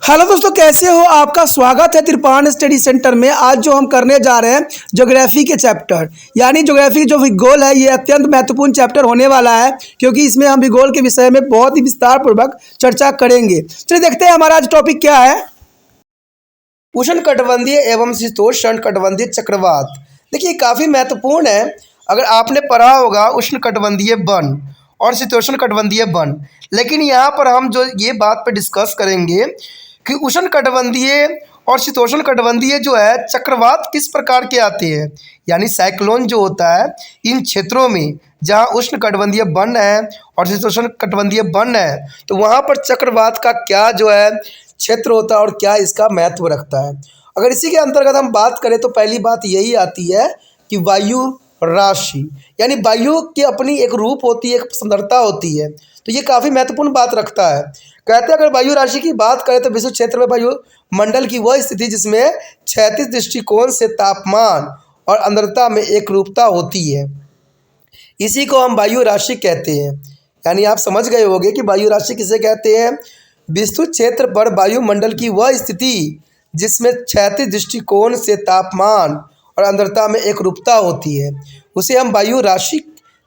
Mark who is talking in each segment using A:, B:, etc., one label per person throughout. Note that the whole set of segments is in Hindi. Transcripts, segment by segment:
A: हेलो दोस्तों, कैसे हो? आपका स्वागत है त्रिपाण स्टडी सेंटर में। आज जो हम करने जा रहे हैं ज्योग्राफी के चैप्टर, यानी ज्योग्राफी जो भूगोल है, ये अत्यंत महत्वपूर्ण चैप्टर होने वाला है, क्योंकि इसमें हम भूगोल के विषय में बहुत ही विस्तार पूर्वक चर्चा करेंगे। चलिए देखते हैं हमारा आज टॉपिक क्या है। उष्णकटिबंधीय एवं शीतोष्णकटिबंधीय चक्रवात। देखिए काफ़ी महत्वपूर्ण है। अगर आपने पढ़ा होगा उष्णकटिबंधीय वन और शीतोष्णकटिबंधीय वन, लेकिन यहाँ पर हम जो ये बात पे डिस्कस करेंगे कि उष्णकटिबंधीय और शीतोष्णकटिबंधीय जो है चक्रवात किस प्रकार के आते हैं, यानी साइक्लोन जो होता है इन क्षेत्रों में जहाँ उष्णकटिबंधीय वन है और शीतोष्णकटिबंधीय वन है, तो वहाँ पर चक्रवात का क्या जो है क्षेत्र होता है और क्या इसका महत्व रखता है। अगर इसी के अंतर्गत हम बात करें तो पहली बात यही आती है कि वायु राशि, यानी वायु की अपनी एक रूप होती है, एक सुंदरता होती है, तो ये काफ़ी महत्वपूर्ण बात रखता है। कहते हैं अगर वायु राशि की बात करें तो विश्व क्षेत्र में वायु मंडल की वह स्थिति जिसमें 36 दृष्टिकोण से तापमान और आर्द्रता में एक रूपता होती है, इसी को हम वायु राशि कहते हैं। यानी आप समझ गए होंगे कि वायु राशि किसे कहते हैं। विस्तृत क्षेत्र पर वायुमंडल की वह स्थिति जिसमें 36 दृष्टिकोण से तापमान और आर्द्रता में एक रूपता होती है, उसे हम वायु राशि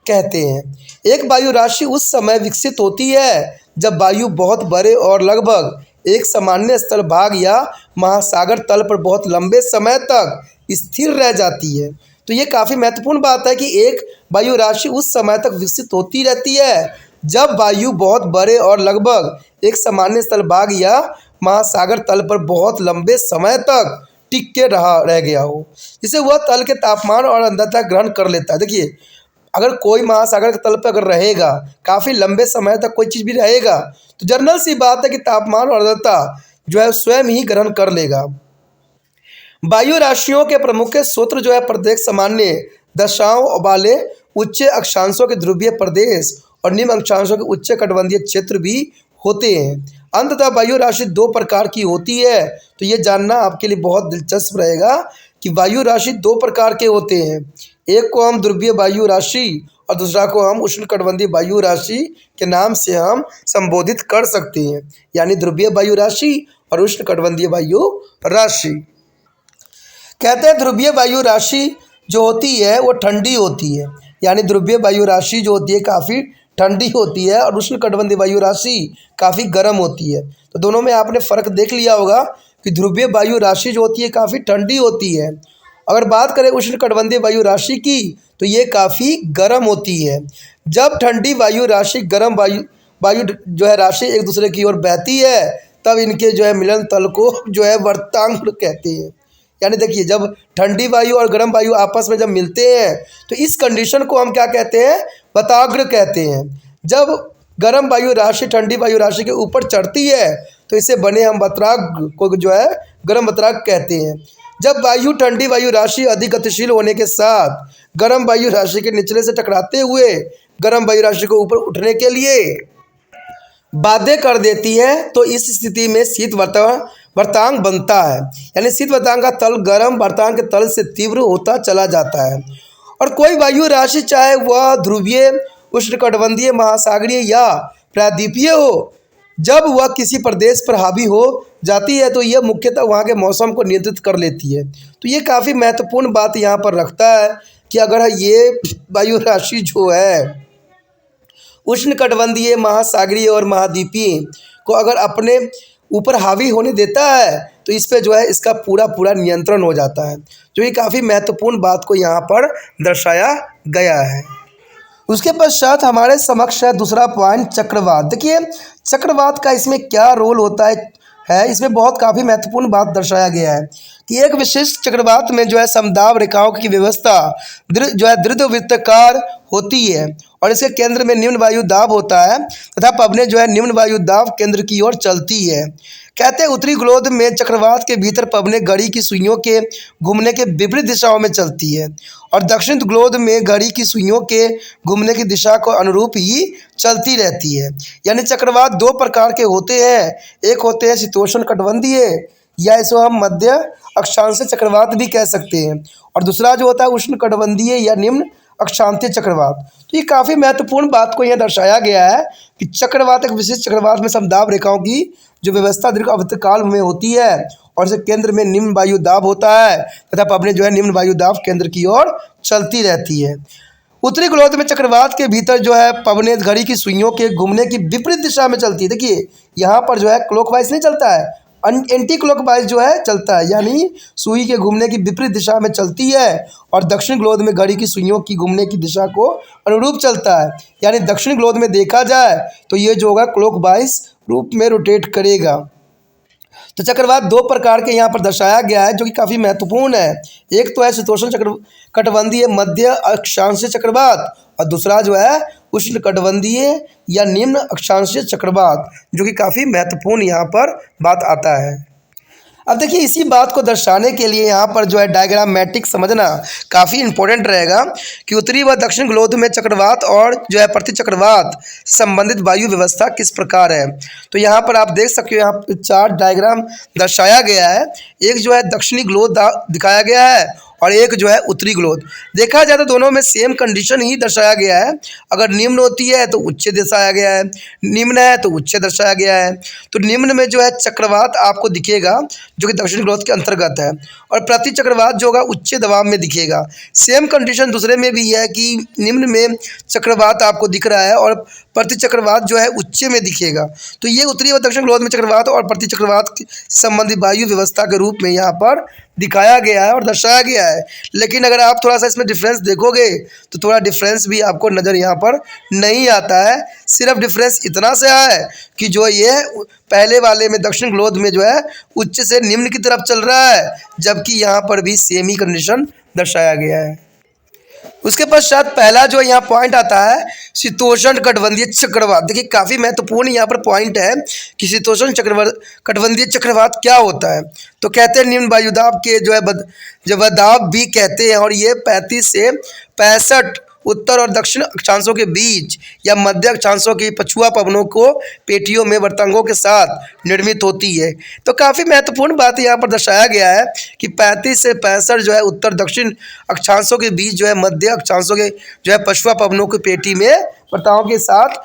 A: कहते हैं। एक वायु राशि उस समय विकसित होती है जब वायु बहुत बड़े और लगभग एक सामान्य स्थल भाग या महासागर तल पर बहुत लंबे समय तक स्थिर रह जाती है। तो ये काफ़ी महत्वपूर्ण बात है कि एक वायु राशि उस समय तक विकसित होती रहती है जब वायु बहुत बड़े और लगभग एक सामान्य स्थल भाग या महासागर तल पर बहुत लंबे समय तक टिक के रह गया हो, जिसे वह तल के तापमान और आर्द्रता ग्रहण कर लेता है। देखिए अगर कोई महासागर के तल पर अगर रहेगा काफ़ी लंबे समय तक कोई चीज़ भी रहेगा तो जनरल सी बात है कि तापमान और आर्द्रता जो है स्वयं ही ग्रहण कर लेगा। वायु राशियों के प्रमुख सूत्र जो है प्रत्येक सामान्य दशाओं वाले उच्च अक्षांशों के ध्रुवीय प्रदेश और निम्न अक्षांशों के उच्च कटिबंधीय क्षेत्र भी होते हैं। अंततः वायु राशि दो प्रकार की होती है, तो ये जानना आपके लिए बहुत दिलचस्प रहेगा कि वायु राशि दो प्रकार के होते हैं। एक को हम ध्रुवीय वायु राशि और दूसरा को हम उष्णकटिबंधीय वायु राशि के नाम से हम संबोधित कर सकते हैं, यानी ध्रुवीय वायु राशि और उष्णकटिबंधीय वायु राशि। कहते हैं ध्रुवीय वायु राशि जो होती है वो ठंडी होती है, यानी ध्रुवीय वायु राशि जो होती है काफ़ी ठंडी होती है और उष्णकटिबंधीय वायु राशि काफ़ी गर्म होती है। तो दोनों में आपने फ़र्क देख लिया होगा कि ध्रुवीय वायु राशि जो होती है काफ़ी ठंडी होती है। अगर बात करें उष्णकटिबंधीय वायु राशि की तो ये काफ़ी गर्म होती है। जब ठंडी वायु राशि गर्म वायु वायु जो है राशि एक दूसरे की ओर बहती है तब इनके जो है मिलन तल को जो है वर्तांग कहते हैं। यानी देखिए जब ठंडी वायु और गर्म वायु आपस में जब मिलते हैं तो इस कंडीशन को हम क्या कहते हैं, वताग्र कहते हैं। जब गर्म वायु राशि ठंडी वायु राशि के ऊपर चढ़ती है तो इसे बने हम वत्राग्र को जो है गर्म वत्राग्र कहते हैं। जब वायु ठंडी वायु राशि अधिक गतिशील होने के साथ गर्म वायु राशि के निचले से टकराते हुए गर्म वायु राशि को ऊपर उठने के लिए बाध्य कर देती है, तो इस स्थिति में शीत वर्तांग बनता है। यानी शीत वर्तांग का तल गर्म वर्तांग के तल से तीव्र होता चला जाता है। और कोई वायु राशि चाहे वह ध्रुवीय उष्णकटिबंधीय महासागरीय या प्रायद्वीपीय हो, जब वह किसी प्रदेश पर हावी हो जाती है तो यह मुख्यतः वहाँ के मौसम को नियंत्रित कर लेती है। तो ये काफ़ी महत्वपूर्ण बात यहाँ पर रखता है कि अगर ये वायु राशि जो है उष्णकटिबंधीय महासागरीय और महाद्वीपीय को अगर अपने ऊपर हावी होने देता है तो इस पे जो है इसका पूरा नियंत्रण हो जाता है, जो ये काफ़ी महत्वपूर्ण बात को यहाँ पर दर्शाया गया है। उसके पश्चात हमारे समक्ष है दूसरा पॉइंट चक्रवात। देखिए चक्रवात का इसमें क्या रोल होता है इसमें बहुत काफ़ी महत्वपूर्ण बात दर्शाया गया है कि एक विशिष्ट चक्रवात में जो है समदाब रेखाओं की व्यवस्था जो है दीर्घवृत्ताकार होती है और इसके केंद्र में निम्न वायु दाब होता है तथा पवनें जो है निम्न वायु दाब केंद्र की ओर चलती है। कहते हैं उत्तरी गोलार्ध में चक्रवात के भीतर पवनें घड़ी की सुइयों के घूमने के विपरीत दिशाओं में चलती है और दक्षिण गोलार्ध में घड़ी की सुइयों के घूमने की दिशा को अनुरूप ही चलती रहती है। यानी चक्रवात दो प्रकार के होते हैं, एक होते हैं शीतोष्णकटिबंधीय या इसे हम मध्य अक्षांशीय चक्रवात भी कह सकते हैं, और दूसरा जो होता है उष्णकटिबंधीय या निम्न अक्षांशीय चक्रवात। तो ये काफ़ी महत्वपूर्ण बात को यहाँ दर्शाया गया है कि चक्रवात एक विशिष्ट चक्रवात में समदाब रेखाओं की जो व्यवस्था दीर्घ अवधि काल में होती है और इसे केंद्र में निम्न वायु दाब होता है तथा अपने जो है निम्न वायु दाब केंद्र की ओर चलती रहती है। उत्तरी गोलार्ध में चक्रवात के भीतर जो है पवनें घड़ी की सुइयों के घूमने की विपरीत दिशा में चलती है। देखिए यहाँ पर जो है क्लॉकवाइज नहीं चलता है, एंटी क्लॉकवाइज जो है चलता है, यानी सुई के घूमने की विपरीत दिशा में चलती है और दक्षिण गोलार्ध में घड़ी की सुइयों की घूमने की दिशा को अनुरूप चलता है। यानी दक्षिण गोलार्ध में देखा जाए तो ये जो होगा क्लॉकवाइज रूप में रोटेट करेगा। तो चक्रवात दो प्रकार के यहाँ पर दर्शाया गया है जो कि काफ़ी महत्वपूर्ण है। एक तो है शीतोष्ण कटिबंधीय मध्य अक्षांशीय चक्रवात और दूसरा जो है उष्ण कटिबंधीय या निम्न अक्षांशीय चक्रवात, जो कि काफ़ी महत्वपूर्ण यहाँ पर बात आता है। अब देखिए इसी बात को दर्शाने के लिए यहाँ पर जो है डायग्रामेटिक समझना काफ़ी इंपॉर्टेंट रहेगा कि उत्तरी व दक्षिण गोलार्ध में चक्रवात और जो है प्रति चक्रवात संबंधित वायु व्यवस्था किस प्रकार है। तो यहाँ पर आप देख सकते हो, यहाँ पर 4 डायग्राम दर्शाया गया है। एक जो है दक्षिणी गोलार्ध दिखाया गया है और एक जो है उत्तरी गोलार्ध। देखा जाए तो दोनों में सेम कंडीशन ही दर्शाया गया है। अगर निम्न होती है तो उच्च दर्शाया गया है, निम्न है तो उच्च दर्शाया गया है। तो निम्न में जो है चक्रवात आपको दिखेगा जो कि दक्षिण गोलार्ध के अंतर्गत है और प्रति चक्रवात जो होगा उच्च दबाव में दिखेगा। सेम कंडीशन दूसरे में भी है कि निम्न में चक्रवात आपको दिख रहा है और प्रति चक्रवात जो है उच्च में दिखेगा। तो ये उत्तरी व दक्षिण गोलार्ध में चक्रवात और प्रति चक्रवात संबंधी वायु व्यवस्था के रूप में यहाँ पर दिखाया गया है और दर्शाया गया है। लेकिन अगर आप थोड़ा सा इसमें डिफरेंस देखोगे तो थोड़ा डिफरेंस भी आपको नज़र यहाँ पर नहीं आता है। सिर्फ डिफरेंस इतना से है कि जो ये पहले वाले में दक्षिण गोलार्ध में जो है उच्च से निम्न की तरफ चल रहा है, जबकि यहाँ पर भी सेम ही कंडीशन दर्शाया गया है। उसके पश्चात पहला जो यहाँ पॉइंट आता है शीतोष्ण कटिबंधीय चक्रवात। देखिए काफ़ी महत्वपूर्ण यहाँ पर पॉइंट है कि शीतोष्ण कटिबंधीय चक्रवात क्या होता है। तो कहते हैं निम्न वायुदाब के जो है जवादाब भी कहते हैं और ये 35 से 65 उत्तर और दक्षिण अक्षांशों के बीच या मध्य अक्षांशों की पछुआ पवनों को पेटियों में वर्तांगों के साथ निर्मित होती है। तो काफ़ी महत्वपूर्ण बात यहाँ पर दर्शाया गया है कि 35 से 65 जो है उत्तर दक्षिण अक्षांशों के बीच जो है मध्य अक्षांशों के जो है पछुआ पवनों की पेटी में वर्ताओं के साथ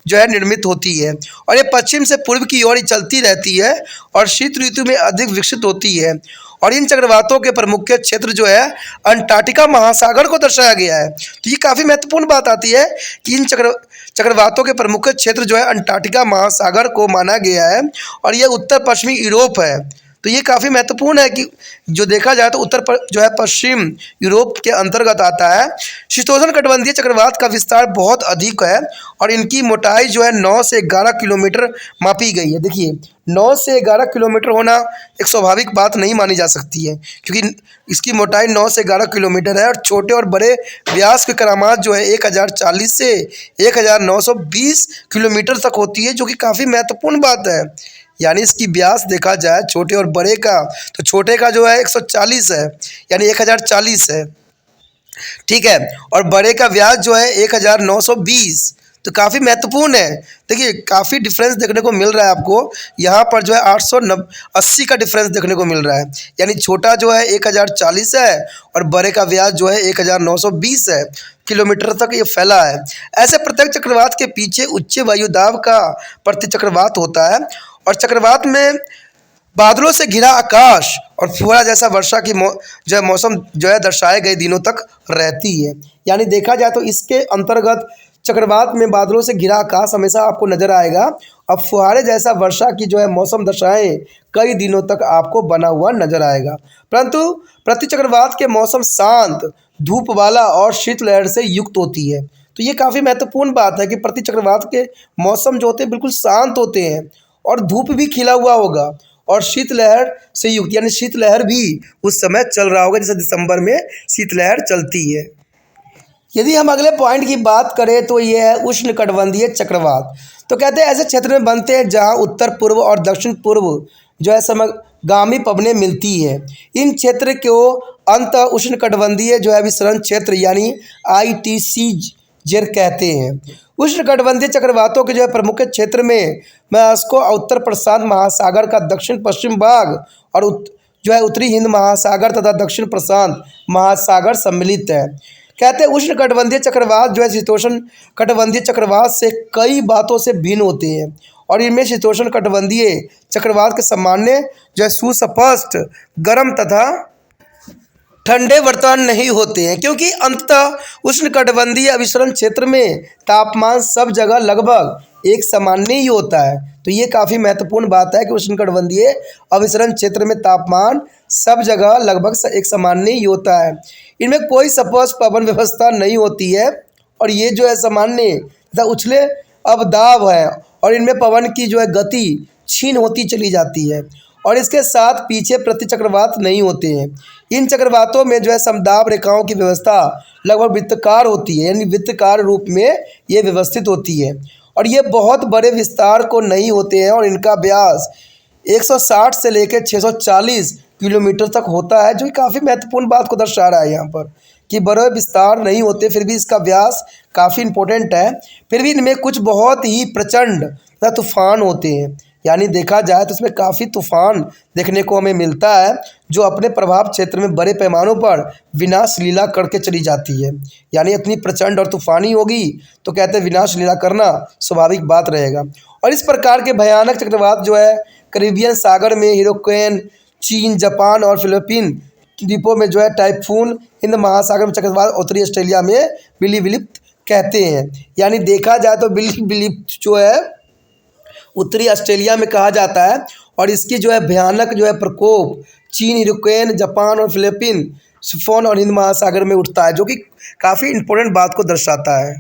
A: जो है निर्मित होती है और ये पश्चिम से पूर्व की ओर चलती रहती है और शीत ऋतु में अधिक विकसित होती है। और इन चक्रवातों के प्रमुख क्षेत्र जो है अंटार्कटिका महासागर को दर्शाया गया है। तो ये काफ़ी महत्वपूर्ण बात आती है कि इन चक्रवातों के प्रमुख क्षेत्र जो है अंटार्कटिका महासागर को माना गया है और यह उत्तर पश्चिमी यूरोप है। तो ये काफ़ी महत्वपूर्ण है कि जो देखा जाए तो उत्तर पर जो है पश्चिम यूरोप के अंतर्गत आता है। शीतोष्ण कटिबंधीय चक्रवात का विस्तार बहुत अधिक है और इनकी मोटाई जो है 9 से 11 किलोमीटर मापी गई है। देखिए 9 से 11 किलोमीटर होना एक स्वाभाविक बात नहीं मानी जा सकती है क्योंकि इसकी मोटाई 9 से 11 किलोमीटर है और छोटे और बड़े व्यास की करामात जो है 1040 से 1920 किलोमीटर तक होती है, जो कि काफ़ी महत्वपूर्ण बात है। यानी इसकी व्यास देखा जाए छोटे और बड़े का तो छोटे का जो है 140 है यानी 1040 है, ठीक है, और बड़े का व्यास जो है 1920। तो काफ़ी महत्वपूर्ण है। देखिए काफ़ी डिफरेंस देखने को मिल रहा है आपको यहाँ पर जो है 880 का डिफरेंस देखने को मिल रहा है। यानी छोटा जो है 1040 है और बड़े का व्यास जो है 1920 है किलोमीटर तक ये फैला है। ऐसे प्रत्येक चक्रवात के पीछे उच्च वायुदाब का प्रति चक्रवात होता है और चक्रवात में बादलों से घिरा आकाश और फुहारा जैसा वर्षा की जो है मौसम जो है दर्शाए गए दिनों तक रहती है। यानी देखा जाए तो इसके अंतर्गत चक्रवात में बादलों से घिरा आकाश हमेशा आपको नजर आएगा और फुहारे जैसा वर्षा की जो है मौसम दशाएं कई दिनों तक आपको बना हुआ नजर आएगा। परंतु प्रति चक्रवात के मौसम शांत, धूप वाला और शीतलहर से युक्त होती है। तो ये काफ़ी महत्वपूर्ण बात है कि प्रति चक्रवात के मौसम जो होते हैं बिल्कुल शांत होते हैं और धूप भी खिला हुआ होगा और शीतलहर से युक्त, यानी शीतलहर भी उस समय चल रहा होगा जैसे दिसंबर में शीतलहर चलती है। यदि हम अगले पॉइंट की बात करें तो ये है उष्ण कटिबंधीय चक्रवात। तो कहते हैं ऐसे क्षेत्र में बनते हैं जहाँ उत्तर पूर्व और दक्षिण पूर्व जो है समगामी पवनें मिलती है। इन क्षेत्र को अंत उष्ण कटिबंधीय जो है विसरण क्षेत्र यानी ITCZ कहते हैं। उष्ण कटिबंधीय चक्रवातों के जो है प्रमुख क्षेत्र में मॉस्को उत्तर प्रशांत महासागर का दक्षिण पश्चिम भाग और जो है उत्तरी हिंद महासागर तथा दक्षिण प्रशांत महासागर सम्मिलित है। कहते हैं उष्णकटिबंधीय चक्रवात जो है शीतोष्ण कटिबंधीय चक्रवात से कई बातों से भिन्न होते हैं और इनमें शीतोष्ण कटिबंधीय चक्रवात के सामान्य जो है सुस्पष्ट गर्म तथा ठंडे वर्तमान नहीं होते हैं, क्योंकि अंततः उष्णकटिबंधीय अभिसरण क्षेत्र में तापमान सब जगह लगभग एक सामान्य ही होता है। तो ये काफ़ी महत्वपूर्ण बात है कि उष्णकटिबंधीय अभिसरण क्षेत्र में तापमान सब जगह लगभग एक सामान्य ही होता है। इनमें कोई स्पष्ट पवन व्यवस्था नहीं होती है और ये जो है सामान्य तथा उछले अवदाब है और इनमें पवन की जो है गति क्षीण होती चली जाती है और इसके साथ पीछे प्रति चक्रवात नहीं होते हैं। इन चक्रवातों में जो है समदाब रेखाओं की व्यवस्था लगभग वृत्तकार होती है, यानी वृत्तकार रूप में ये व्यवस्थित होती है और ये बहुत बड़े विस्तार को नहीं होते हैं और इनका व्यास 160 से लेकर 640 किलोमीटर तक होता है, जो कि काफ़ी महत्वपूर्ण बात को दर्शा रहा है यहाँ पर कि बड़े विस्तार नहीं होते, फिर भी इसका व्यास काफ़ी इम्पोर्टेंट है। फिर भी इनमें कुछ बहुत ही प्रचंड तथा तूफान होते हैं, यानी देखा जाए तो इसमें काफ़ी तूफान देखने को हमें मिलता है जो अपने प्रभाव क्षेत्र में बड़े पैमानों पर विनाश लीला करके चली जाती है। यानी इतनी प्रचंड और तूफानी होगी तो कहते हैं विनाश लीला करना स्वाभाविक बात रहेगा। और इस प्रकार के भयानक चक्रवात जो है कैरिबियन सागर में ह्यूरिकेन, चीन, जापान और फिलीपीन द्वीपों में जो है टाइफून, हिंद महासागर में चक्रवात, उत्तरी ऑस्ट्रेलिया में बिली विलिप्त कहते हैं। यानी देखा जाए तो बिली विलिप्त जो है उत्तरी ऑस्ट्रेलिया में कहा जाता है और इसकी जो है भयानक जो है प्रकोप चीन, ह्यूरिकेन, जापान और फिलीपीन, सिफोन और हिंद महासागर में उठता है, जो कि काफ़ी इम्पोर्टेंट बात को दर्शाता है।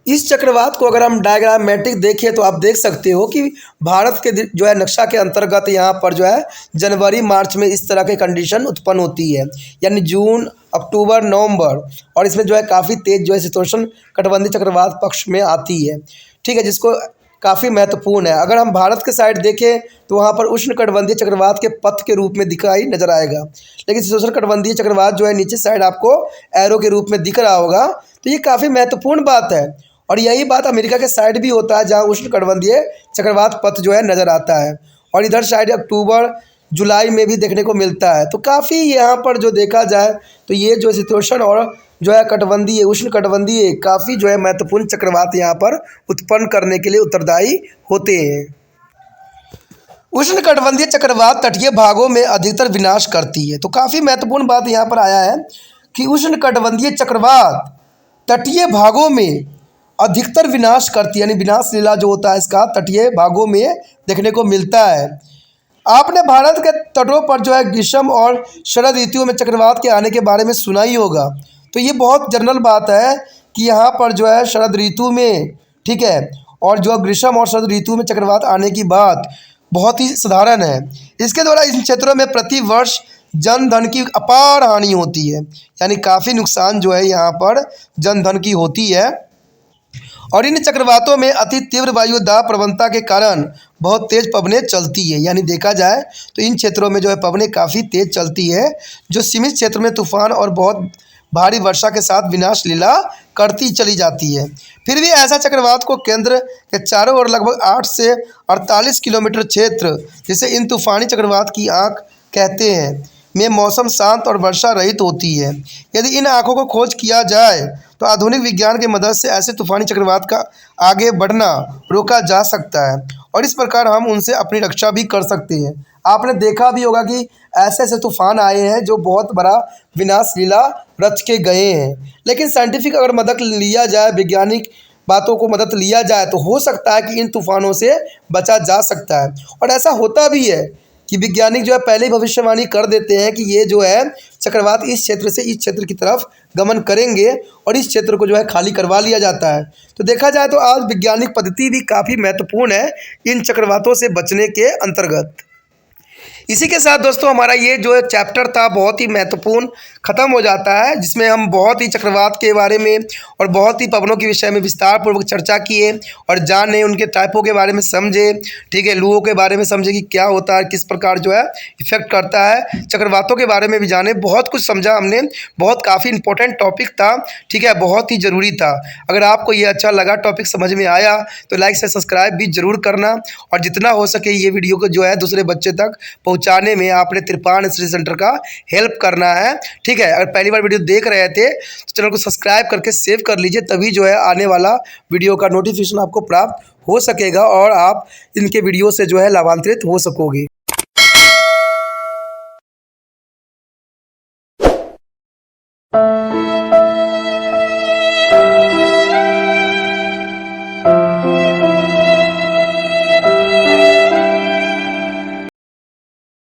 A: इस चक्रवात को अगर हम डायग्रामेटिक देखें तो आप देख सकते हो कि भारत के जो है नक्शा के अंतर्गत यहाँ पर जो है जनवरी मार्च में इस तरह की कंडीशन उत्पन्न होती है, यानी जून, अक्टूबर, नवंबर, और इसमें जो है काफ़ी तेज़ जो है शीतोष्ण कटिबंधीय चक्रवात पक्ष में आती है। ठीक है, जिसको काफ़ी महत्वपूर्ण है। अगर हम भारत के साइड देखें तो वहाँ पर उष्णकटिबंधीय चक्रवात के पथ के रूप में दिखाई नजर आएगा, लेकिन शीतोष्ण कटिबंधीय चक्रवात जो है नीचे साइड आपको एरो के रूप में दिख रहा होगा। तो ये काफ़ी महत्वपूर्ण बात है और यही बात अमेरिका के साइड भी होता है जहाँ उष्णकटिबंधीय चक्रवात पथ जो है नज़र आता है और इधर साइड अक्टूबर, जुलाई में भी देखने को मिलता है। तो काफ़ी यहाँ पर जो देखा जाए तो ये जो शीतोष्ण और जो है कटिबंधीय, उष्णकटिबंधीय काफ़ी जो है महत्वपूर्ण चक्रवात यहाँ पर उत्पन्न करने के लिए उत्तरदायी होते हैं। उष्णकटिबंधीय चक्रवात तटीय भागों में अधिकतर विनाश करती है। तो काफ़ी महत्वपूर्ण बात यहाँ पर आया है कि उष्णकटिबंधीय चक्रवात तटीय भागों में अधिकतर विनाश करती है, यानी विनाश लीला जो होता है इसका तटीय भागों में देखने को मिलता है। आपने भारत के तटों पर जो है ग्रीष्म और शरद ऋतुओं में चक्रवात के आने के बारे में सुना ही होगा। तो ये बहुत जनरल बात है कि यहाँ पर जो है शरद ऋतु में, ठीक है, और जो ग्रीष्म और शरद ऋतु में चक्रवात आने की बात बहुत ही साधारण है। इसके द्वारा इन क्षेत्रों में प्रति वर्ष जनधन की अपार हानि होती है, यानी काफ़ी नुकसान जो है यहाँ पर जनधन की होती है। और इन चक्रवातों में अति तीव्र वायु दाब प्रवणता के कारण बहुत तेज़ पवनें चलती है, यानी देखा जाए तो इन क्षेत्रों में जो है पवनें काफ़ी तेज़ चलती है जो सीमित क्षेत्र में तूफान और बहुत भारी वर्षा के साथ विनाश लीला करती चली जाती है। फिर भी ऐसा चक्रवात को केंद्र के चारों ओर लगभग 8 से 48 किलोमीटर क्षेत्र, जिसे इन तूफानी चक्रवात की आँख कहते हैं, में मौसम शांत और वर्षा रहित होती है। यदि इन आँखों को खोज किया जाए तो आधुनिक विज्ञान की मदद से ऐसे तूफानी चक्रवात का आगे बढ़ना रोका जा सकता है और इस प्रकार हम उनसे अपनी रक्षा भी कर सकते हैं। आपने देखा भी होगा कि ऐसे ऐसे तूफान आए हैं जो बहुत बड़ा विनाश लीला रच के गए हैं, लेकिन साइंटिफिक अगर मदद लिया जाए, वैज्ञानिक बातों को मदद लिया जाए तो हो सकता है कि इन तूफानों से बचा जा सकता है। और ऐसा होता भी है कि वैज्ञानिक जो है पहले ही भविष्यवाणी कर देते हैं कि ये जो है चक्रवात इस क्षेत्र से इस क्षेत्र की तरफ गमन करेंगे और इस क्षेत्र को जो है खाली करवा लिया जाता है। तो देखा जाए तो आज वैज्ञानिक पद्धति भी काफ़ी महत्वपूर्ण है इन चक्रवातों से बचने के अंतर्गत। इसी के साथ दोस्तों हमारा ये जो चैप्टर था बहुत ही महत्वपूर्ण ख़त्म हो जाता है, जिसमें हम बहुत ही चक्रवात के बारे में और बहुत ही पवनों के विषय में विस्तार पूर्वक चर्चा किए और जाने, उनके टाइपों के बारे में समझे, ठीक है, लूओं के बारे में समझे कि क्या होता है, किस प्रकार जो है इफेक्ट करता है, चक्रवातों के बारे में भी जाने, बहुत कुछ समझा हमने। बहुत काफ़ी इंपॉर्टेंट टॉपिक था, ठीक है, बहुत ही ज़रूरी था। अगर आपको ये अच्छा लगा, टॉपिक समझ में आया तो लाइक से सब्सक्राइब भी ज़रूर करना और जितना हो सके ये वीडियो को जो है दूसरे बच्चे तक पहुंचाने में आपने त्रिपाण स्टडी सेंटर का हेल्प करना है। ठीक है, अगर पहली बार वीडियो देख रहे थे तो चैनल को सब्सक्राइब करके सेव कर लीजिए, तभी जो है आने वाला वीडियो का नोटिफिकेशन आपको प्राप्त हो सकेगा और आप इनके वीडियो से जो है लाभान्वित हो सकोगे।